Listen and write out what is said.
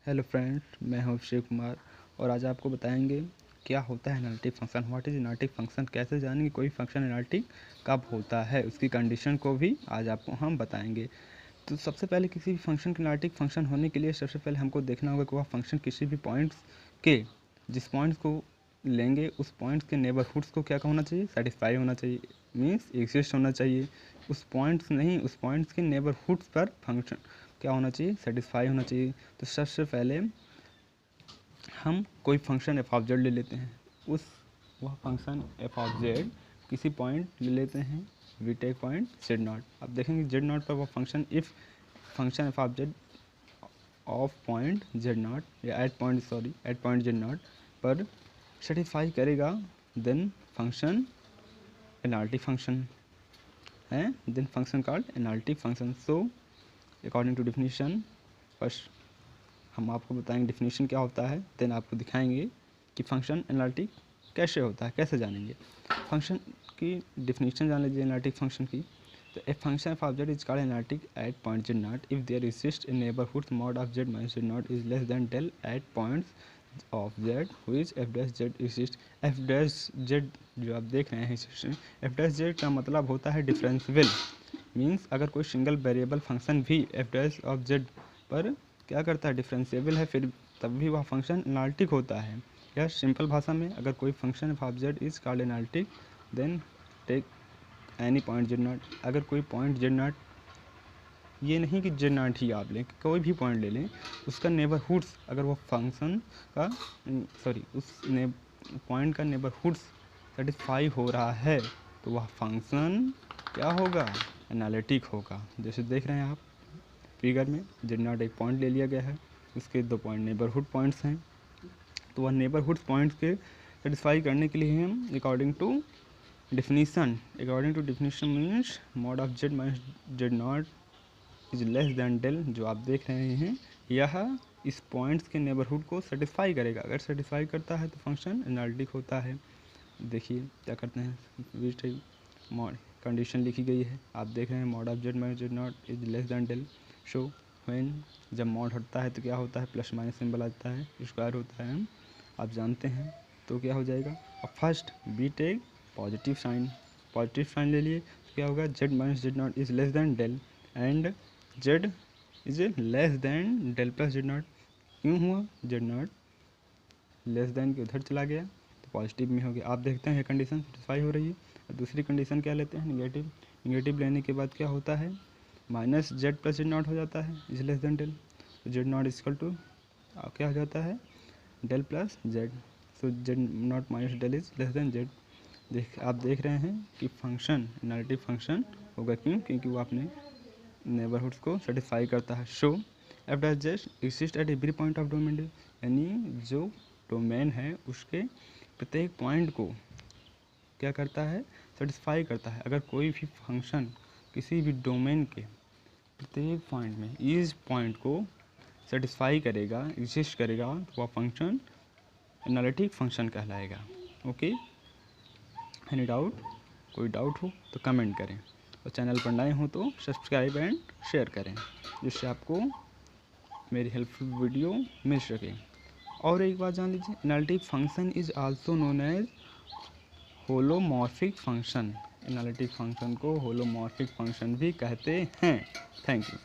Hello friends, मैं हूं अभिषेक कुमार और आज आपको बताएंगे क्या होता है analytic function. What is analytic function, कैसे जानेंगे कोई फंक्शन एनालिटिक कब होता है, उसकी कंडीशन को भी आज आपको हम बताएंगे। तो सबसे पहले किसी भी फंक्शन के एनालिटिक फंक्शन होने के लिए सबसे पहले हमको देखना होगा कि वह फंक्शन किसी भी पॉइंट्स के जिस पॉइंट्स को लेंगे उस पॉइंट्स के नेबरहुड्स को क्या होना चाहिए, सेटिस्फाई होना चाहिए, मीन्स एग्जिस्ट होना चाहिए। उस पॉइंट्स नहीं, उस पॉइंट्स के नेबरहुड्स पर फंक्शन क्या होना चाहिए, सेटिस्फाई होना चाहिए। तो सबसे पहले हम कोई फंक्शन एफ ऑफ जेड ले लेते हैं। वह फंक्शन एफ ऑफ जेड किसी पॉइंट ले लेते हैं, we take point Z naught. अब देखेंगे जेड नॉट पर वह function if function F of Z of point Z naught या एट पॉइंट जेड नॉट पर सेटिस्फाई करेगा, देन फंक्शन एनालिटिक फंक्शन है, then function called analytic function. So according to definition, first हम आपको बताएंगे definition क्या होता है, देन आपको दिखाएंगे कि फंक्शन एनालिटिक कैसे होता है, कैसे जानेंगे। फंक्शन की डेफिनेशन जान लीजिए एनालिटिक फंक्शन की। तो a function of Z is called analytic at point Z naught if there exist in neighbourhood mod of Z minus Z naught is less then del at points of Z which F dash Z exist. F dash Z जो आप देख रहे हैं इस F dash Z का मतलब होता है डिफरेंशियल, मीन्स अगर कोई सिंगल वेरिएबल फंक्शन भी एफ डैश ऑफ जेड पर क्या करता है, डिफरेंशिएबल है, फिर तब भी वह फंक्शन एनालिटिक होता है। या सिंपल भाषा में अगर कोई function F of Z is called analytic then take any point Z naught. अगर कोई पॉइंट जेड नॉट, ये नहीं कि जेड नॉट ही आप लें, कोई भी पॉइंट ले लें, उसका नेबरहुड्स अगर वो फंक्शन का उस पॉइंट का नेबरहुड्स सेटिस्फाई हो रहा है तो वह फंक्शन क्या होगा, एनालिटिक होगा। जैसे देख रहे हैं आप फिगर में, जेड नॉट एक पॉइंट ले लिया गया है, उसके 2 पॉइंट नेबरहुड पॉइंट्स हैं, तो वह नेबरहुड पॉइंट्स के सेटिस्फाई करने के लिए हम according to definition means mod of Z minus Z naught is less than del, जो आप देख रहे हैं यह इस पॉइंट्स के नेबरहुड को सेटिस्फाई करेगा। अगर सेटिस्फाई करता है तो फंक्शन एनालिटिक होता है। देखिए क्या करते हैं, मॉड कंडीशन लिखी गई है, आप देख रहे हैं mod of Z minus Z naught is less than del. So when, जब मॉड हटता है तो क्या होता है, प्लस माइनस सिंबल आता है, स्क्वायर होता है, आप जानते हैं, तो क्या हो जाएगा। अब first we take positive sign ले लिए तो क्या होगा, Z minus Z naught is less than del and Z is less than del plus Z naught. क्यों हुआ, जेड नॉट लेस दैन के उधर चला गया तो पॉजिटिव में हो गया। आप देखते हैं ये कंडीशन सेटिस्फाई हो रही है। और दूसरी कंडीशन क्या लेते हैं, निगेटिव लेने के बाद क्या होता है, minus Z plus Z naught हो जाता है, इज लेस देन डेल। तो जेड नॉट इजकल टू क्या हो जाता है, del plus Z. So Z naught minus del is less then Z. आप देख रहे हैं कि फंक्शन एनालिटिक फंक्शन होगा। क्यों, क्योंकि वो अपने नेबरहुड्स को सेटिस्फाई करता है। Show F dash Z exist at every point of domain, यानी जो डोमेन है उसके प्रत्येक पॉइंट को क्या करता है, सेटिस्फाई करता है। अगर कोई भी फंक्शन किसी भी डोमेन के प्रत्येक पॉइंट में इस पॉइंट को सेटिस्फाई करेगा, एग्जिस्ट करेगा, तो वह फंक्शन एनालिटिक फंक्शन कहलाएगा। ओके, एनी डाउट, कोई डाउट हो तो कमेंट करें, और चैनल पर नए हो तो सब्सक्राइब एंड शेयर करें, जिससे आपको मेरी हेल्पफुल वीडियो मिल सके। और एक बात जान लीजिए, analytic function is also known as holomorphic function. Analytic function को होलोमॉर्फिक फंक्शन भी कहते हैं। Thank you.